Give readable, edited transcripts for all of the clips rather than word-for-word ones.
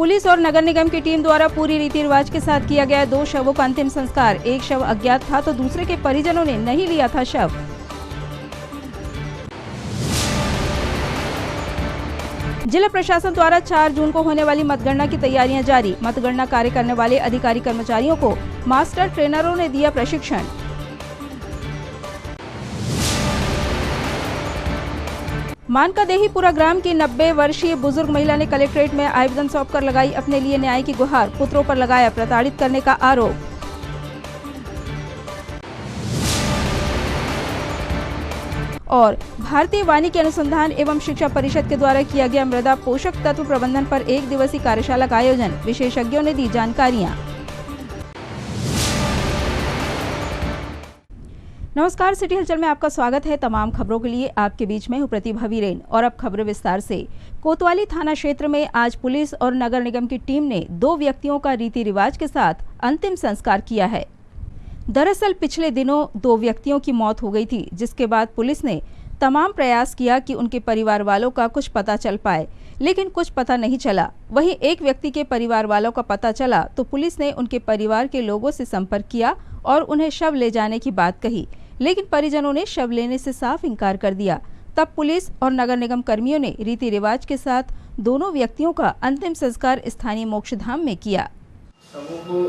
Police और नगर निगम की team द्वारा पूरी रीति रिवाज के साथ किया गया 2 शवों का अंतिम संस्कार। एक शव अज्ञात था तो दूसरे के परिजनों ने नहीं लिया था शव। जिला प्रशासन द्वारा 4 जून को होने वाली मतगणना की तैयारियां जारी। मतगणना कार्य करने वाले अधिकारी कर्मचारियों को मास्टर ट्रेनरों ने दिया प्रशिक्षण। मानकादेहीपुरा ग्राम की 90 वर्षीय बुजुर्ग महिला ने कलेक्ट्रेट में आवेदन सौंपकर लगाई अपने लिए न्याय की गुहार। पुत्रों पर लगाया प्रताड़ित करने का आरोप। और भारतीय वानिकी अनुसंधान एवं शिक्षा परिषद के द्वारा किया गया मृदा पोषक तत्व प्रबंधन पर 1 दिवसीय कार्यशाला का आयोजन। विशेषज्ञों ने दी जानकारियां। नमस्कार, सिटी हलचल में आपका स्वागत है। तमाम खबरों के लिए आपके बीच में हूं प्रतिभा वीरेन। और अब खबरें विस्तार से। कोतवाली थाना क्षेत्र में आज पुलिस और नगर निगम की टीम ने 2 व्यक्तियों का रीति रिवाज के साथ अंतिम संस्कार किया है। दरअसल पिछले दिनों 2 व्यक्तियों की मौत हो गई थी, जिसके बाद पुलिस ने तमाम प्रयास किया कि उनके परिवार वालों का कुछ पता चल पाए, लेकिन कुछ पता नहीं चला। वहीं एक व्यक्ति के परिवार वालों का पता चला तो पुलिस ने उनके परिवार के लोगों से संपर्क किया और उन्हें शव ले जाने की बात कही, लेकिन परिजनों ने शव लेने से साफ इनकार कर दिया। तब पुलिस और नगर निगम कर्मियों ने रीति रिवाज के साथ दोनों व्यक्तियों का अंतिम संस्कार स्थानीय मोक्षधाम में किया। सबों को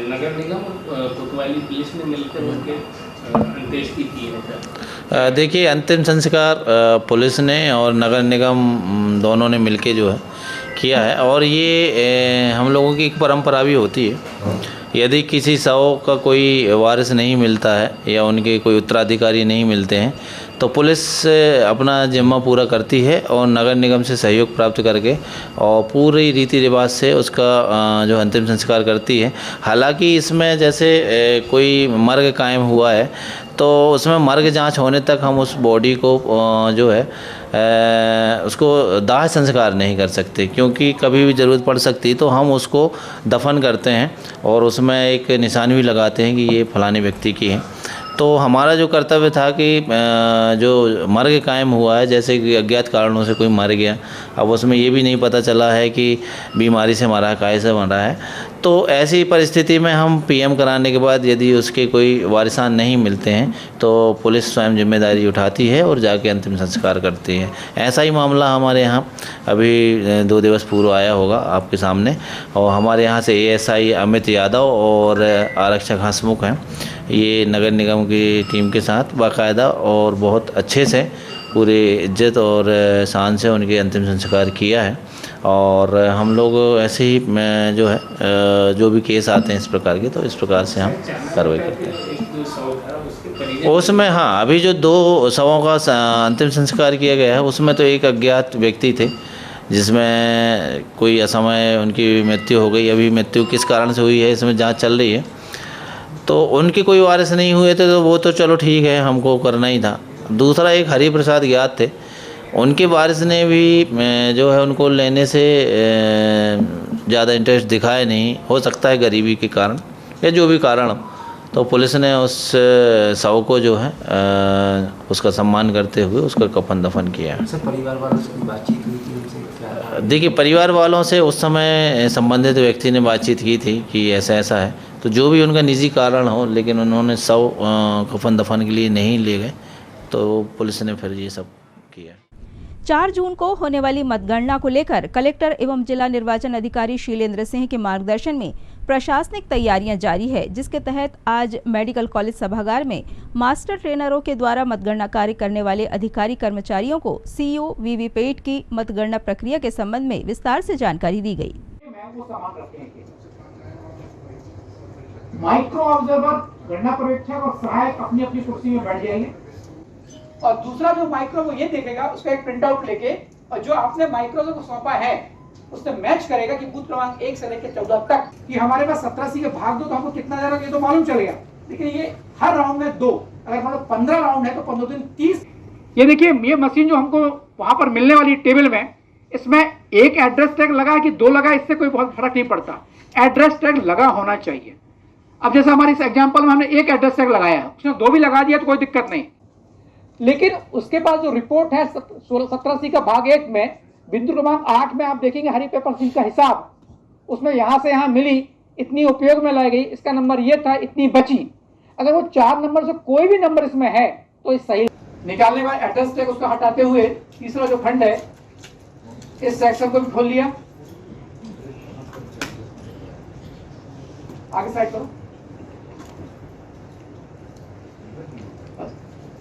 नगर निगम और कोतवाली पुलिस ने मिलकर उनके अंत्येष्टि की है। देखिए, अंतिम संस्कार पुलिस ने और नगर निगम दोनों ने मिलके जो है किया है। और ये हम लोगों की एक परंपरा भी होती है। यदि किसी शव का कोई वारिस नहीं मिलता है या उनके कोई उत्तराधिकारी नहीं मिलते हैं तो पुलिस अपना जिम्मा पूरा करती है और नगर निगम से सहयोग प्राप्त करके और पूरी रीति रिवाज से उसका जो अंतिम संस्कार करती है। हालांकि इसमें जैसे कोई मर्ग कायम हुआ है तो उसमें मर्ग जांच होने तक हम उस बॉडी को जो है उसको दाह संस्कार नहीं कर सकते, क्योंकि कभी भी ज़रूरत पड़ सकती तो हम उसको दफन करते हैं और उसमें एक निशान भी लगाते हैं कि ये फलाने व्यक्ति की है। तो हमारा जो कर्तव्य था कि जो मर्ग कायम हुआ है, जैसे कि अज्ञात कारणों से कोई मर गया, अब उसमें ये भी नहीं पता चला है कि बीमारी से मरा है, काहे से मरा है, तो ऐसी परिस्थिति में हम पीएम कराने के बाद यदि उसके कोई वारिसान नहीं मिलते हैं तो पुलिस स्वयं जिम्मेदारी उठाती है और जाके अंतिम संस्कार करती है। ऐसा ही मामला हमारे यहाँ अभी 2 दिवस पूर्व आया होगा आपके सामने, और हमारे यहाँ से एएसआई अमित यादव और आरक्षक हंसमुख हैं, ये नगर निगम की टीम के साथ बाकायदा और बहुत अच्छे से पूरे इज्जत और शान से उनके अंतिम संस्कार किया है। और हम लोग ऐसे ही जो है जो भी केस आते हैं इस प्रकार के, तो इस प्रकार से हम कार्रवाई करते हैं। उसमें हाँ, अभी जो 2 शवों का अंतिम संस्कार किया गया है उसमें तो एक अज्ञात व्यक्ति थे जिसमें कोई असमय उनकी मृत्यु हो गई। अभी मृत्यु किस कारण से हुई है इसमें जांच चल रही है। तो उनके कोई वारिस नहीं हुए थे तो वो तो चलो ठीक है, हमको करना ही था। दूसरा एक हरि प्रसाद ज्ञात थे, उनके वारिस ने भी जो है उनको लेने से ज़्यादा इंटरेस्ट दिखाया नहीं, हो सकता है गरीबी के कारण या जो भी कारण, तो पुलिस ने उस शव को जो है उसका सम्मान करते हुए उसका कफन दफन किया है। सर, परिवार वालों से बातचीत हुई थी उनसे क्या? देखिए, परिवार वालों से उस समय संबंधित व्यक्ति ने बातचीत की थी कि ऐसा ऐसा है, तो जो भी उनका निजी कारण हो, लेकिन उन्होंने शव कफन दफन के लिए नहीं ले गए, तो पुलिस ने फिर ये सब किया। 4 जून को होने वाली मतगणना को लेकर कलेक्टर एवं जिला निर्वाचन अधिकारी शीलेंद्र सिंह के मार्गदर्शन में प्रशासनिक तैयारियां जारी है, जिसके तहत आज मेडिकल कॉलेज सभागार में मास्टर ट्रेनरों के द्वारा मतगणना कार्य करने वाले अधिकारी कर्मचारियों को सीईओ वीवीपैट की मतगणना प्रक्रिया के संबंध में विस्तार से जानकारी दी गई। माइक्रो ऑब्जर्वर, गणना पर्यवेक्षक और सहायक अपनी अपनी कुर्सी में बैठ जाएंगे और दूसरा जो माइक्रो वो ये देखेगा, उसका एक प्रिंट आउट लेके, और जो आपने माइक्रो को सौंपा है उससे मैच करेगा कि बूथ क्रमांक 1 से लेकर 14 तक कि हमारे पास 17 के भाग दो तो हमको कितना जा रहा है ये तो मालूम चलेगा, लेकिन ये हर राउंड में 2, अगर मतलब 15 राउंड है तो 15 दिन 30। ये देखिए, ये मशीन जो हमको वहां पर मिलने वाली टेबल में, इसमें एक एड्रेस टैग लगा है कि 2 लगा, इससे कोई बहुत फर्क नहीं पड़ता, एड्रेस टैग लगा होना चाहिए। अब जैसे हमारे इस एग्जाम्पल में हमने एक एड्रेस टैग लगाया है, उसने 2 भी लगा दिया तो कोई दिक्कत नहीं, लेकिन उसके पास जो रिपोर्ट है 17 का भाग 1 में बिंदु क्रमांक 8 में आप देखेंगे हरी पेपर सिंह का हिसाब, उसमें यहाँ से यहाँ मिली, इतनी उपयोग में लाई गई, इसका नंबर ये था, इतनी बची। अगर वो 4 नंबर से कोई भी नंबर इसमें है तो इस सही निकालने के बाद एड्रेस टैग उसको हटाते हुए तीसरा जो खंड है इस सेक्शन को भी खोल लिया। आगे साइड करो।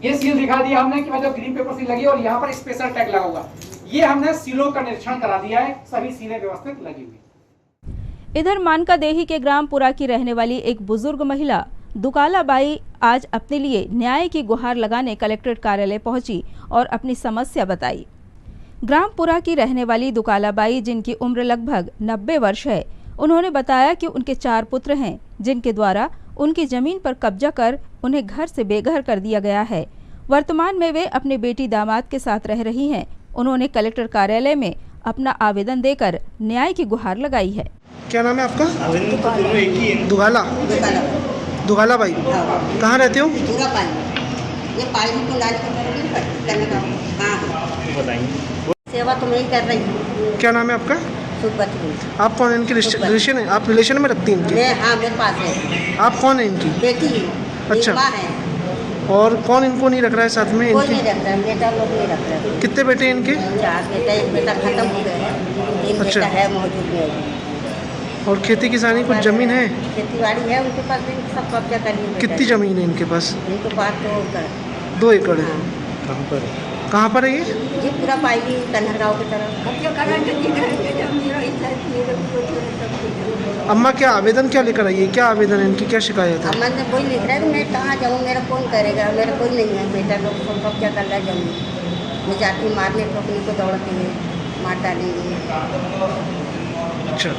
ये सील दिखा दिया हमने कि मतलब ग्रीन पेपर सील लगी और यहाँ पर स्पेशल टैग लगा हुआ। ये हमने सीलों का निरीक्षण करा दिया है, सभी सीलें व्यवस्थित लगी हुई। इधर मानकादेही के ग्राम पुरा की रहने वाली एक बुजुर्ग महिला दुकाला बाई आज अपने लिए न्याय की गुहार लगाने कलेक्ट्रेट कार्यालय पहुंची और अपनी समस्या बताई। ग्राम पुरा की रहने वाली दुकाला बाई, जिनकी उम्र लगभग 90 वर्ष है, उन्होंने बताया कि उनके 4 पुत्र हैं, जिनके द्वारा उनकी जमीन पर कब्जा कर उन्हें घर से बेघर कर दिया गया है। वर्तमान में वे अपने बेटी दामाद के साथ रह रही हैं। उन्होंने कलेक्टर कार्यालय में अपना आवेदन देकर न्याय की गुहार लगाई है। क्या नाम है आपका? दुगाला दुगाला भाई, कहाँ रहते हो? ये पानी को सेवा तो मैं ही कर रही हूँ। क्या नाम है आपका? सुब्बती। आप कौन है इनकी रिलेशन है? आप रिलेशन में रखती हैं इनके? हाँ, मेरे पास है। आप कौन है इनकी? बेटी है। अच्छा। माँ है। और कौन इनको नहीं रख रहा है साथ में? कोई नहीं रख रहा है, बेटा लोग नहीं रख रहे। कितने बेटे हैं इनके? 4 बेटा, एक बेटा खत्म हो गया है, 3 अच्छा। बेटा है मौजूद में। और खेती किसानी कुछ जमीन है? खेती बाड़ी है उनके पास, भी सब कब्जा कर लिए। कितनी जमीन है इनके पास? इनके पास 2 एकड़ है। हाँ। कहाँ पर है ये? ये पूरा पाएगी कन्हरगांव की तरफ। अम्मा क्या आवेदन क्या लेकर आई है? क्या आवेदन है इनकी? क्या शिकायत है? अम्मा ने कोई लिख रहा है कि मैं कहाँ जाऊँ, मेरा कौन करेगा, मेरा कोई नहीं है। बेटा लोग सब कब्जा कर रहा जमीन। मैं जाती हूँ मारने तो अपनी को दौड़ती है, मार डालेंगे। अच्छा।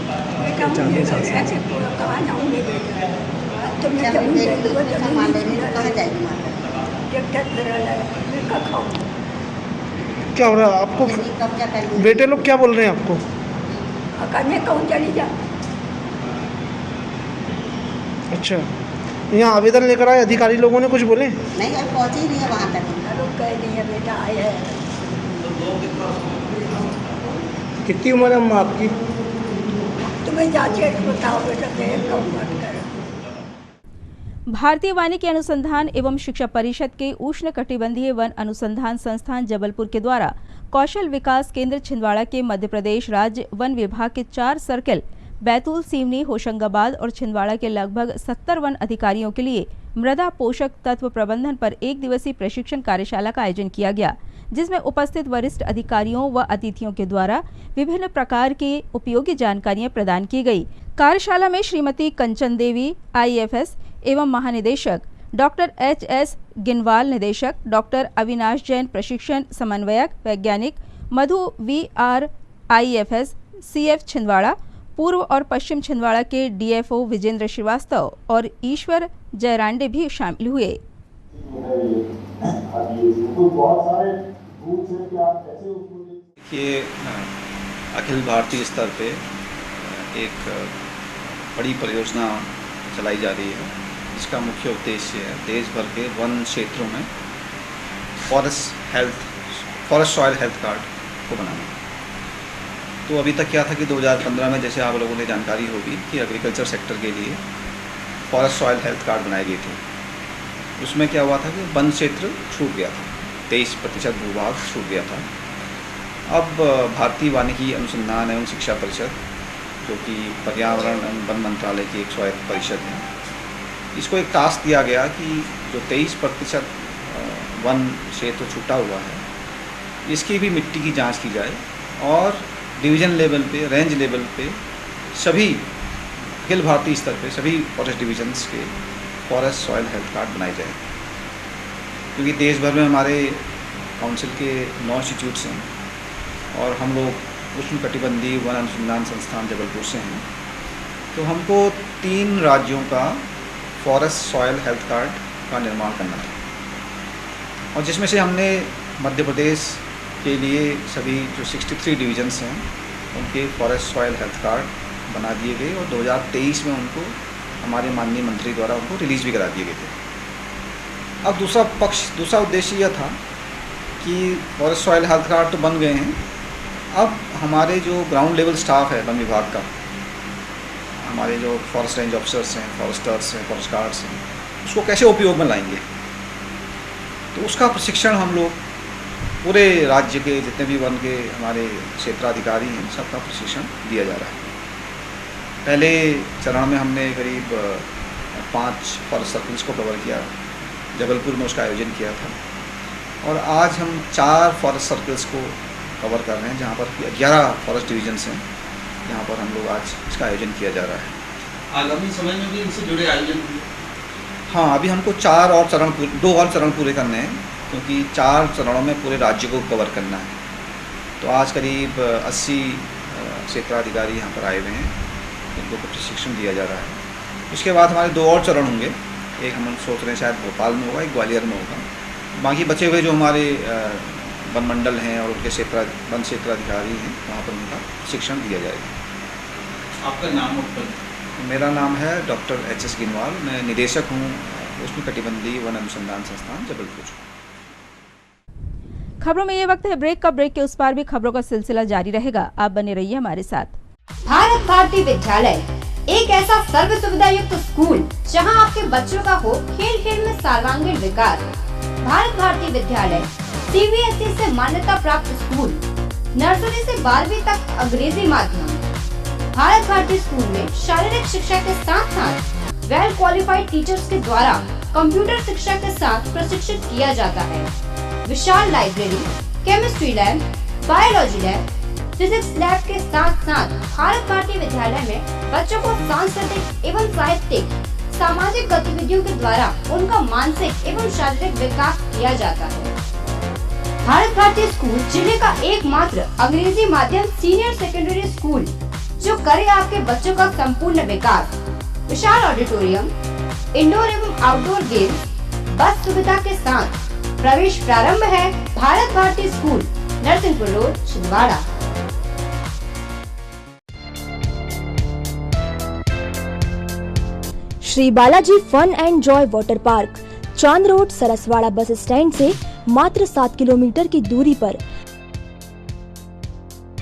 मार लेंगे तो कहाँ जाएगी मार? क्या हो रहा है आपको? कब्जा कर लिया। बेटे लोग क्या बोल रहे हैं आपको? अच्छा, यहाँ आवेदन लेकर आए, अधिकारी लोगों ने कुछ बोले? नहीं, अब पहुँचे ही नहीं है वहाँ तक। बेटा आए है। कितनी उम्र है अम्मा आपकी? तुम्हें जाके बताओ बेटा। भारतीय वानिकी अनुसंधान एवं शिक्षा परिषद के उष्णकटिबंधीय वन अनुसंधान संस्थान जबलपुर के द्वारा कौशल विकास केंद्र छिंदवाड़ा के मध्य प्रदेश राज्य वन विभाग के 4 सर्किल बैतूल, सिवनी, होशंगाबाद और छिंदवाड़ा के लगभग 70 वन अधिकारियों के लिए मृदा पोषक तत्व प्रबंधन पर 1 दिवसीय प्रशिक्षण कार्यशाला का आयोजन किया गया, जिसमें उपस्थित वरिष्ठ अधिकारियों व अतिथियों के द्वारा विभिन्न प्रकार की उपयोगी जानकारियां प्रदान की गई। कार्यशाला में श्रीमती कंचन देवी IAFS एवं महानिदेशक, डॉक्टर HS गिनवाल निदेशक, डॉक्टर अविनाश जैन प्रशिक्षण समन्वयक वैज्ञानिक, मधु VR IAFS CF छिंदवाड़ा, पूर्व और पश्चिम छिंदवाड़ा के DFO विजेंद्र श्रीवास्तव और ईश्वर जयरांडे भी शामिल हुए। ये अखिल भारतीय स्तर पे एक बड़ी परियोजना चलाई जा रही है, जिसका मुख्य उद्देश्य है देश भर के वन क्षेत्रों में फॉरेस्ट सॉइल हेल्थ कार्ड को बनाना। तो अभी तक क्या था कि 2015 में, जैसे आप लोगों ने जानकारी होगी, कि एग्रीकल्चर सेक्टर के लिए फॉरेस्ट सॉइल हेल्थ कार्ड बनाए गए थे। उसमें क्या हुआ था कि वन क्षेत्र छूट गया था, 23% भूभाग छूट गया था। अब भारतीय वानिकी अनुसंधान एवं शिक्षा परिषद, जो कि पर्यावरण एवं वन मंत्रालय की एक स्वायत्त परिषद है, इसको एक टास्क दिया गया कि जो 23% वन क्षेत्र छूटा हुआ है, इसकी भी मिट्टी की जांच की जाए और डिवीज़न लेवल पे, रेंज लेवल पे, सभी अखिल भारतीय स्तर पे सभी फॉरेस्ट डिविजन्स के फॉरेस्ट सॉइल हेल्थ कार्ड बनाए जाए। क्योंकि देश भर में हमारे काउंसिल के 9 इंस्टीट्यूट्स हैं और हम लोग उष्णकटिबंधीय वन अनुसंधान संस्थान जबलपुर से हैं, तो हमको 3 राज्यों का फॉरेस्ट सॉइल हेल्थ कार्ड का निर्माण करना था, और जिसमें से हमने मध्य प्रदेश के लिए सभी जो 63 डिवीजन्स हैं उनके फॉरेस्ट सॉइल हेल्थ कार्ड बना दिए गए और 2023 में उनको हमारे माननीय मंत्री द्वारा उनको रिलीज़ भी करा दिए गए थे। अब दूसरा उद्देश्य यह था कि फॉरेस्ट सॉइल हेल्थ कार्ड तो बन गए हैं, अब हमारे जो ग्राउंड लेवल स्टाफ है वन विभाग का, हमारे जो फॉरेस्ट रेंज ऑफिसर्स हैं, फॉरेस्टर्स हैं, फॉरेस्ट गार्ड्स हैं, उसको कैसे उपयोग में लाएंगे। तो उसका प्रशिक्षण हम लोग पूरे राज्य के जितने भी वन के हमारे क्षेत्राधिकारी हैं सबका प्रशिक्षण दिया जा रहा है। पहले चरण में हमने करीब 5 फॉरेस्ट सर्कल्स को कवर किया, जबलपुर में उसका आयोजन किया था, और आज हम 4 फॉरेस्ट सर्कल्स को कवर कर रहे हैं जहाँ पर 11 फॉरेस्ट डिविजन्स हैं, जहाँ पर हम लोग आज इसका आयोजन किया जा रहा है। आगामी समय में भी इनसे जुड़े आयोजन होंगे? हाँ, अभी हमको 2 और चरण पूरे करने हैं, क्योंकि 4 चरणों में पूरे राज्य को कवर करना है। तो आज करीब 80 क्षेत्राधिकारी यहाँ पर आए हुए हैं, इनको प्रशिक्षण दिया जा रहा है। उसके बाद हमारे 2 और चरण होंगे, एक हम सोच रहे हैं शायद भोपाल में होगा, एक ग्वालियर में होगा। बाकी बचे हुए जो हमारे वन मंडल हैं और उनके वन क्षेत्राधिकारी हैं, वहाँ पर उनका प्रशिक्षण दिया जाएगा। आपका नाम और? मेरा नाम है डॉक्टर HS गिनवाल, मैं निदेशक हूँ उष्णकटिबंधीय वन अनुसंधान संस्थान जबलपुर। खबरों में ये वक्त है ब्रेक का। ब्रेक के उस पार भी खबरों का सिलसिला जारी रहेगा, आप बने रहिए हमारे साथ। भारत भारती विद्यालय एक ऐसा सर्व सुविधा युक्त स्कूल जहां आपके बच्चों का हो खेल खेल में सर्वांगीण विकास। भारत भारती विद्यालय CBSE से मान्यता प्राप्त स्कूल, नर्सरी से 12वीं तक अंग्रेजी माध्यम। भारत भारती स्कूल में शारीरिक शिक्षा के साथ साथ वेल क्वालिफाइड टीचर्स के द्वारा कंप्यूटर शिक्षा के साथ प्रशिक्षित किया जाता है। विशाल library, chemistry lab, biology lab, physics lab के साथ साथ भारत भारती विद्यालय में बच्चों को सांस्कृतिक एवं साहित्यिक सामाजिक गतिविधियों के द्वारा उनका मानसिक एवं शारीरिक विकास किया जाता है। भारत भारती स्कूल जिले का एकमात्र अंग्रेजी माध्यम सीनियर सेकेंडरी स्कूल जो करे आपके बच्चों का संपूर्ण विकास। विशाल ऑडिटोरियम, इंडोर एवं आउटडोर गेम्स, बस सुविधा के साथ प्रवेश प्रारंभ है। Bharat Bharati school, Narsinghpur road, Chhindwara. Shri Balaji fun and joy water park, Chand road, Saraswada bus stand से मात्र 7 किलोमीटर की दूरी पर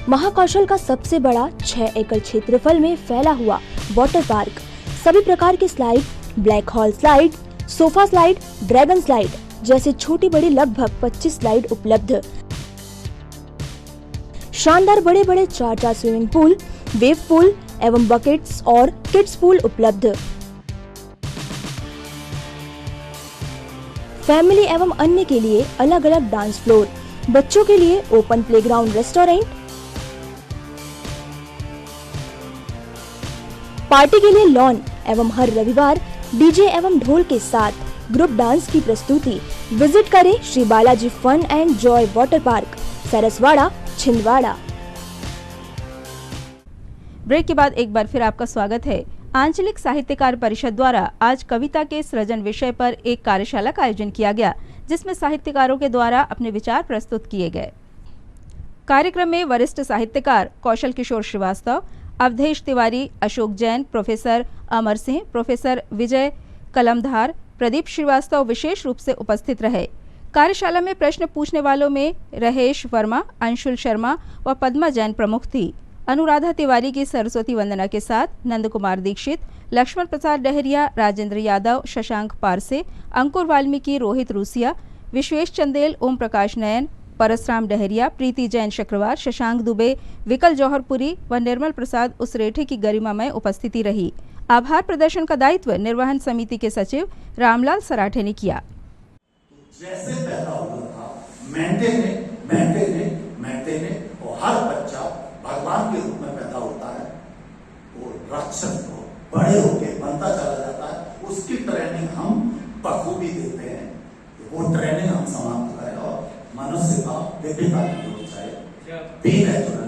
महाकौशल का सबसे बड़ा 6 एकड़ क्षेत्रफल में फैला हुआ वाटर पार्क। सभी प्रकार के slide, black hole slide, sofa slide, dragon slide जैसे छोटी बड़ी लगभग 25 स्लाइड उपलब्ध। शानदार बड़े बड़े 4 स्विमिंग पूल, वेव पूल एवं बकेट्स और किड्स पूल उपलब्ध। फैमिली एवं अन्य के लिए अलग अलग डांस फ्लोर, बच्चों के लिए ओपन प्लेग्राउंड, रेस्टोरेंट, पार्टी के लिए लॉन एवं हर रविवार डीजे एवं ढोल के साथ ग्रुप डांस की प्रस्तुति। विजिट करें Shri Balaji fun and joy water park, Saraswada, Chhindwara. Break के बाद एक बार फिर आपका स्वागत है। आंचलिक साहित्यकार परिषद द्वारा आज कविता के सृजन विषय पर एक कार्यशाला का आयोजन किया गया, जिसमें साहित्यकारों के द्वारा अपने विचार प्रस्तुत किए गए। कार्यक्रम में वरिष्ठ साहित्यकार कौशल किशोर श्रीवास्तव, अवधेश तिवारी, अशोक जैन, प्रोफेसर अमर सिंह, प्रोफेसर विजय कलमधार, प्रदीप श्रीवास्तव विशेष रूप से उपस्थित रहे। कार्यशाला में प्रश्न पूछने वालों में रहेश वर्मा, अंशुल शर्मा व पद्मा जैन प्रमुख थी। अनुराधा तिवारी की सरस्वती वंदना के साथ नंद कुमार दीक्षित, लक्ष्मण प्रसाद डहरिया, राजेंद्र यादव, शशांक पारसे, अंकुर वाल्मीकि, रोहित रूसिया, विश्वेश चंदेल, ओम प्रकाश नयन, परसराम डहरिया, प्रीति जैन शक्रवार, शशांक दुबे, विकल जौहरपुरी व निर्मल प्रसाद उसरेठे की गरिमामय उपस्थिति रही। आभार प्रदर्शन का दायित्व निर्वहन समिति के सचिव रामलाल सराठे ने किया। जैसे पैदा हुआ था मेंटेने और हर बच्चा भगवान के रूप में पैदा होता है, वो राक्षस को बड़े होकर बनता चला जाता है। उसकी ट्रेनिंग हम बखूबी देते हैं, वो ट्रेनिंग हम समाप्त करें और मनुष्य का विभिन्नता की ओर जाए। Be natural.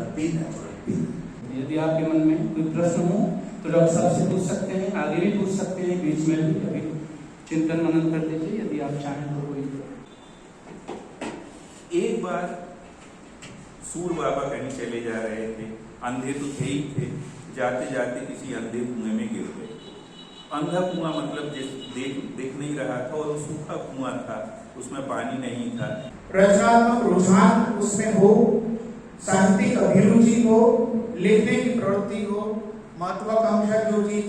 यदि आपके मन में कोई प्रश्न हो तो डॉक्टर साहब से पूछ सकते हैं, आगे भी पूछ सकते हैं, बीच में भी अभी चिंतन मनन कर लीजिए यदि आप चाहें तो। कोई एक बार सूर बाबा कहीं चले जा रहे थे, अंधे तो थे ही थे, जाते जाते किसी अंधे कुएं में गिर गए। अंधा कुआं मतलब देख नहीं रहा था और सूखा कुआं था, उसमें पानी नहीं था। रचनात्मक रुझान उसमें हो, साहित्यिक अभिरुचि हो, लिखने की प्रवृत्ति हो, महत्वाकांक्षा जो चीज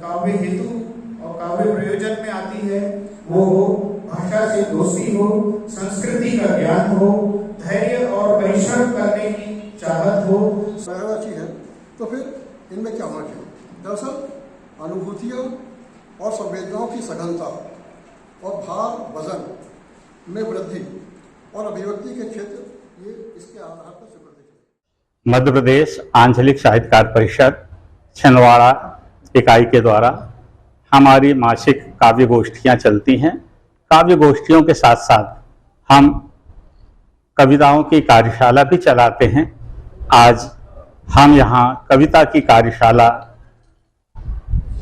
काव्य हेतु और काव्य प्रयोजन में आती है वो हो भाषा से दोस्ती हो, संस्कृति का ज्ञान हो, धैर्य और परिश्रम करने की चाहत हो। अच्छी है तो फिर इनमें क्या होना चाहिए? दरअसल अनुभूतियों और संवेदनाओं की सघनता और भार वजन में वृद्धि और अभिव्यक्ति के क्षेत्र ये इसके आधार पर मध्य प्रदेश आंचलिक साहित्यकार परिषद छिंदवाड़ा इकाई के द्वारा हमारी मासिक काव्य गोष्ठियाँ चलती हैं। काव्य गोष्ठियों के साथ साथ हम कविताओं की कार्यशाला भी चलाते हैं। आज हम यहाँ कविता की कार्यशाला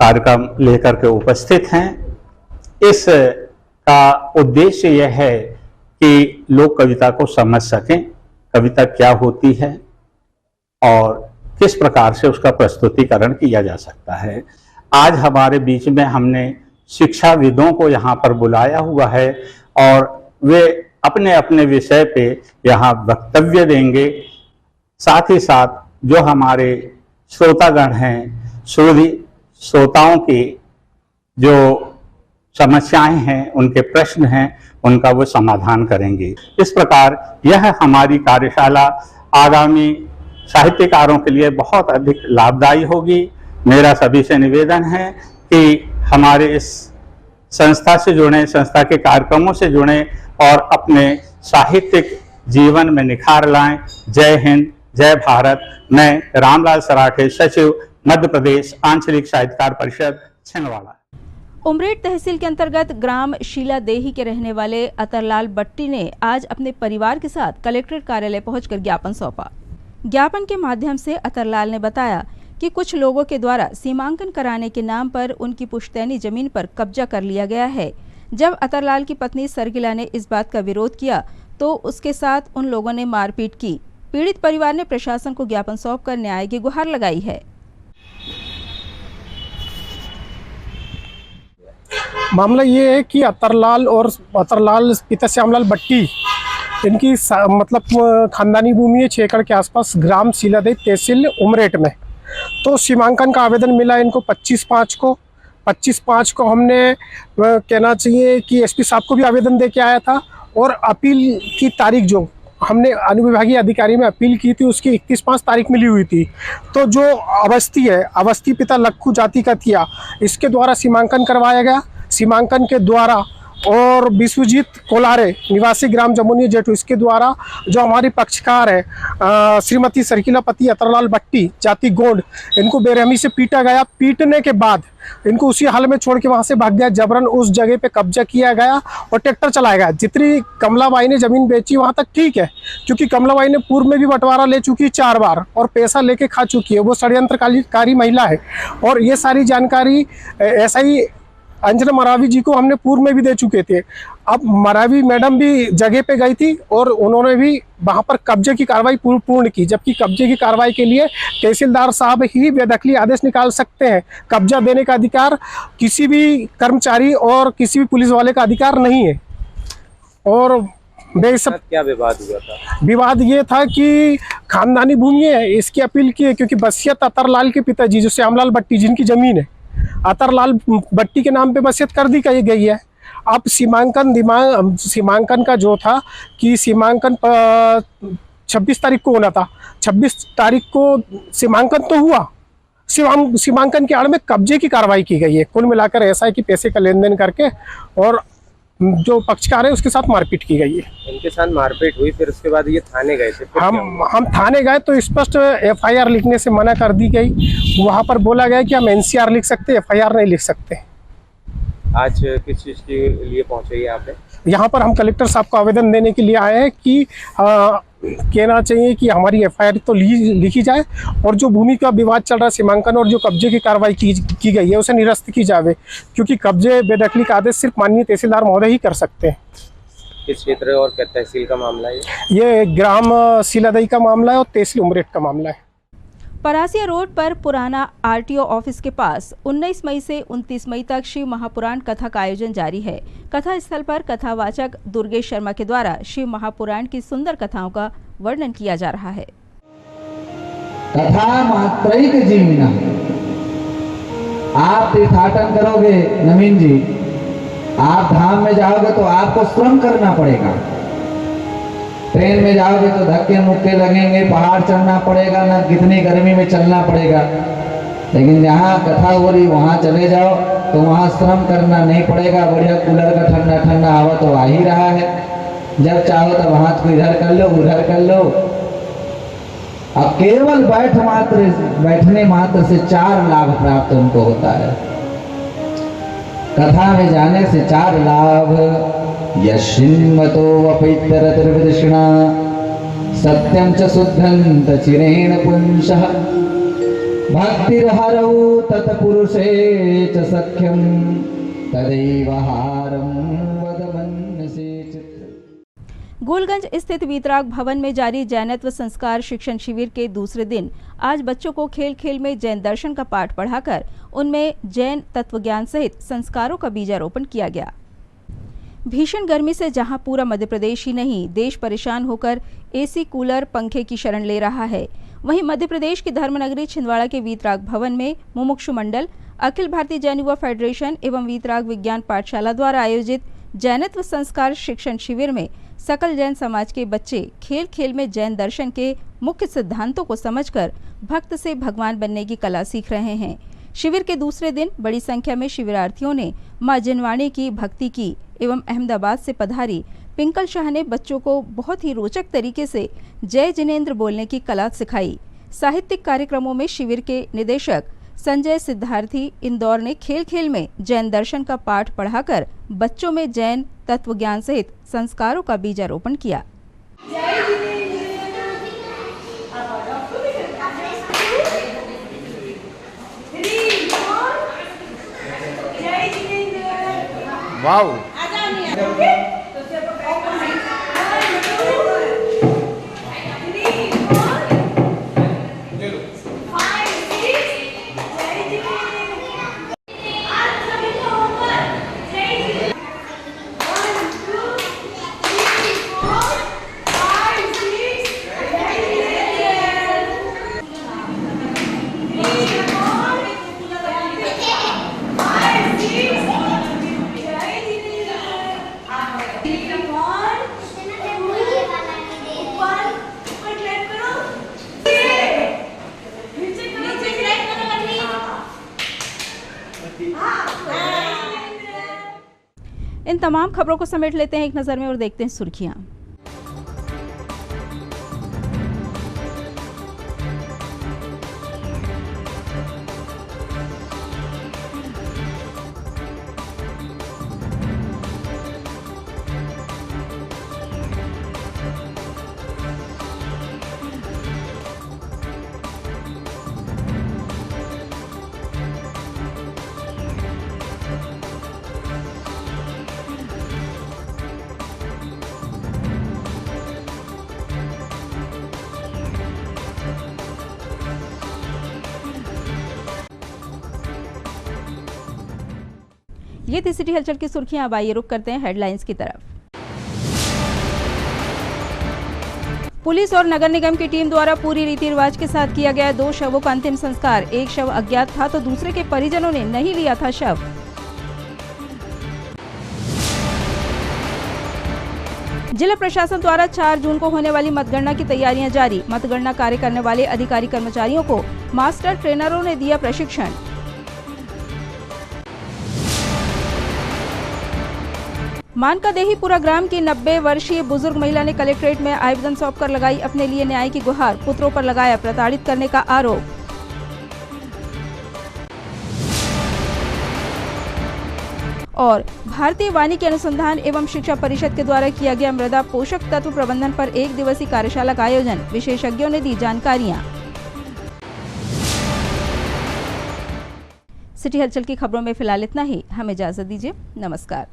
कार्यक्रम लेकर के उपस्थित हैं। इस का उद्देश्य यह है कि लोग कविता को समझ सकें, कविता क्या होती है और किस प्रकार से उसका प्रस्तुतिकरण किया जा सकता है। आज हमारे बीच में हमने शिक्षाविदों को यहाँ पर बुलाया हुआ है और वे अपने अपने विषय पे यहाँ वक्तव्य देंगे। साथ ही साथ जो हमारे श्रोतागण हैं, श्रोताओं की जो समस्याएं हैं, उनके प्रश्न हैं, उनका वो समाधान करेंगे। इस प्रकार यह हमारी कार्यशाला आगामी साहित्यकारों के लिए बहुत अधिक लाभदायी होगी। मेरा सभी से निवेदन है कि हमारे इस संस्था से जुड़ें, संस्था के कार्यक्रमों से जुड़ें और अपने साहित्यिक जीवन में निखार लाएं। जय हिंद, जय भारत। मैं रामलाल सराठे, सचिव मध्य प्रदेश आंचलिक साहित्यकार परिषद छिंदवाड़ा। उमरेठ तहसील के अंतर्गत ग्राम शीला देही के रहने वाले अतरलाल बट्टी ने आज अपने परिवार के साथ कलेक्ट्रेट कार्यालय पहुंचकर ज्ञापन सौंपा। ज्ञापन के माध्यम से अतरलाल ने बताया कि कुछ लोगों के द्वारा सीमांकन कराने के नाम पर उनकी पुश्तैनी जमीन पर कब्जा कर लिया गया है। जब अतरलाल की पत्नी सरगिला ने इस बात का विरोध किया तो उसके साथ उन लोगों ने मारपीट की। पीड़ित परिवार ने प्रशासन को ज्ञापन सौंपकर न्याय की गुहार लगाई है। मामला ये है कि अतरलाल पिता श्यामलाल बट्टी, इनकी मतलब खानदानी भूमि है 6 एकड़ के आसपास, ग्राम शीलादेही तहसील उमरेठ में। तो सीमांकन का आवेदन मिला इनको 25/5 को हमने कहना चाहिए कि एसपी साहब को भी आवेदन दे के आया था और अपील की तारीख जो हमने अनुविभागीय अधिकारी में अपील की थी उसकी 21/5 तारीख मिली हुई थी। तो जो अवस्थी है, अवस्थी पिता लक्खू जाति का थिया, इसके द्वारा सीमांकन करवाया गया। सीमांकन के द्वारा और विश्वजीत कोलारे निवासी ग्राम जमुनी जेठू, इसके द्वारा जो हमारी पक्षकार है श्रीमती सरकिला पति अतरलाल बट्टी जाति गोंड, इनको बेरहमी से पीटा गया। पीटने के बाद इनको उसी हाल में छोड़ के वहां से भाग गया। जबरन उस जगह पे कब्जा किया गया और ट्रैक्टर चलाया गया। जितनी कमलाबाई ने जमीन बेची वहां तक ठीक है, क्योंकि कमलाबाई ने पूर्व में भी बंटवारा ले चुकी 4 बार और पैसा लेके खा चुकी है। वो षड्यंत्रकारी महिला है और ये सारी जानकारी SI अंजना मरावी जी को हमने पूर्व में भी दे चुके थे। अब मरावी मैडम भी जगह पे गई थी और उन्होंने भी वहां पर कब्जे की कार्रवाई पूर्ण की, जबकि कब्जे की कार्रवाई के लिए तहसीलदार साहब ही बेदखली आदेश निकाल सकते हैं। कब्जा देने का अधिकार किसी भी कर्मचारी और किसी भी पुलिस वाले का अधिकार नहीं है। और क्या विवाद हुआ था? विवाद ये था कि खानदानी भूमि है, इसकी अपील की है क्योंकि बसियत अतरलाल के पिताजी जो श्यामलाल बट्टी जिनकी जमीन है, अतरलाल बट्टी के नाम पे बसियत कर दी गई है। अब सीमांकन का जो था कि सीमांकन 26 तारीख को होना था, 26 तारीख को सीमांकन तो हुआ, सीमांकन के आड़ में कब्जे की कार्रवाई की गई है। कुल मिलाकर ऐसा है कि पैसे का लेन देन करके और जो पक्षकार है उसके साथ मारपीट की गई है। इनके साथ मारपीट हुई, फिर उसके बाद ये थाने गए थे। हम थाने गए तो स्पष्ट FIR लिखने से मना कर दी गई। वहां पर बोला गया कि हम NCR लिख सकते, FIR नहीं लिख सकते। आज किस चीज के लिए पहुंचे यहाँ पे? यहाँ पर हम कलेक्टर साहब को आवेदन देने के लिए आए हैं कि कहना चाहिए कि हमारी FIR तो लिखी जाए और जो भूमि का विवाद चल रहा है सीमांकन और जो कब्जे की कार्रवाई की गई है उसे निरस्त की जाए, क्योंकि कब्जे बेदखली का आदेश सिर्फ माननीय तहसीलदार महोदय ही कर सकते हैं। किस क्षेत्र और क्या तहसील का मामला है ये? ग्राम शीलादेही का मामला है और तहसील उमरेठ का मामला है। परासिया रोड पर पुराना RTO ऑफिस के पास 19 मई से 29 मई तक शिव महापुराण कथा का आयोजन जारी है। कथा स्थल पर कथावाचक दुर्गेश शर्मा के द्वारा शिव महापुराण की सुंदर कथाओं का वर्णन किया जा रहा है। कथा मात्रैक जीविना। आप तीर्थाटन करोगे नवीन जी, आप धाम में जाओगे तो आपको श्रम करना पड़ेगा। ट्रेन में जाओगे तो धक्के मुक्के लगेंगे, पहाड़ चढ़ना पड़ेगा, ना कितनी गर्मी में चलना पड़ेगा। लेकिन जहाँ कथा हो रही वहाँ चले जाओ तो वहाँ श्रम करना नहीं पड़ेगा। बढ़िया कूलर का ठंडा ठंडा हवा तो आ ही रहा है। जब चाहो तब हाथ को इधर कर लो, उधर कर लो। अब केवल बैठने मात्र से 4 लाभ प्राप्त उनको होता है। कथा में जाने से 4 लाभ। यशिन्मतो वपैतरतिर्विदृष्णा सत्यं च शुद्धं च चिरेण पुंसः भक्तिर्हरौ तत्पुरुषे च सख्यं तदैव हारं वदमन्यसे चित्र। गोलगंज स्थित वीतराग भवन में जारी जैनत्व संस्कार शिक्षण शिविर के दूसरे दिन आज बच्चों को खेल खेल में जैन दर्शन का पाठ पढ़ाकर उनमें जैन तत्वज्ञान सहित संस्कारों का बीजारोपण किया गया। भीषण गर्मी से जहां पूरा मध्य प्रदेश ही नहीं देश परेशान होकर एसी कूलर पंखे की शरण ले रहा है, वहीं मध्य प्रदेश की धर्मनगरी छिंदवाड़ा के वीतराग भवन में मुमुक्षु मंडल, अखिल भारतीय जैन युवा फेडरेशन एवं वीतराग विज्ञान पाठशाला द्वारा आयोजित जैनत्व संस्कार शिक्षण शिविर में सकल जैन समाज के बच्चे खेल खेल में जैन दर्शन के मुख्य सिद्धांतों को समझकर भक्त से भगवान बनने की कला सीख रहे हैं। शिविर के दूसरे दिन बड़ी संख्या में शिविरार्थियों ने मां जिनवाणी की भक्ति की एवं अहमदाबाद से पधारी पिंकल शाह ने बच्चों को बहुत ही रोचक तरीके से जय जिनेंद्र बोलने की कला सिखाई। साहित्यिक कार्यक्रमों में शिविर के निदेशक संजय सिद्धार्थी इंदौर ने खेल खेल में जैन दर्शन का पाठ पढ़ाकर बच्चों में जैन तत्वज्ञान सहित संस्कारों का बीजारोपण किया। वाओ इन तमाम खबरों को समेट लेते हैं एक नजर में और देखते हैं सुर्खियां। ये थी सिटी हलचल की सुर्खियां। अब आइए रुक करते हैं हेडलाइंस की तरफ। पुलिस और नगर निगम की टीम द्वारा पूरी रीति रिवाज के साथ किया गया 2 शवों का अंतिम संस्कार। एक शव अज्ञात था तो दूसरे के परिजनों ने नहीं लिया था शव। जिला प्रशासन द्वारा 4 जून को होने वाली मतगणना की तैयारियां जारी। मतगणना कार्य करने वाले अधिकारी कर्मचारियों को मास्टर ट्रेनरों ने दिया प्रशिक्षण। मानकादेहीपुरा ग्राम की 90 वर्षीय बुजुर्ग महिला ने कलेक्ट्रेट में आवेदन सौंपकर लगाई अपने लिए न्याय की गुहार। पुत्रों पर लगाया प्रताड़ित करने का आरोप। और भारतीय वानिकी अनुसंधान एवं शिक्षा परिषद के द्वारा किया गया मृदा पोषक तत्व प्रबंधन पर 1 दिवसीय कार्यशाला का आयोजन। विशेषज्ञों ने दी जानकारियां। सिटी हलचल की खबरों में फिलहाल इतना ही। हमें इजाजत दीजिए। नमस्कार।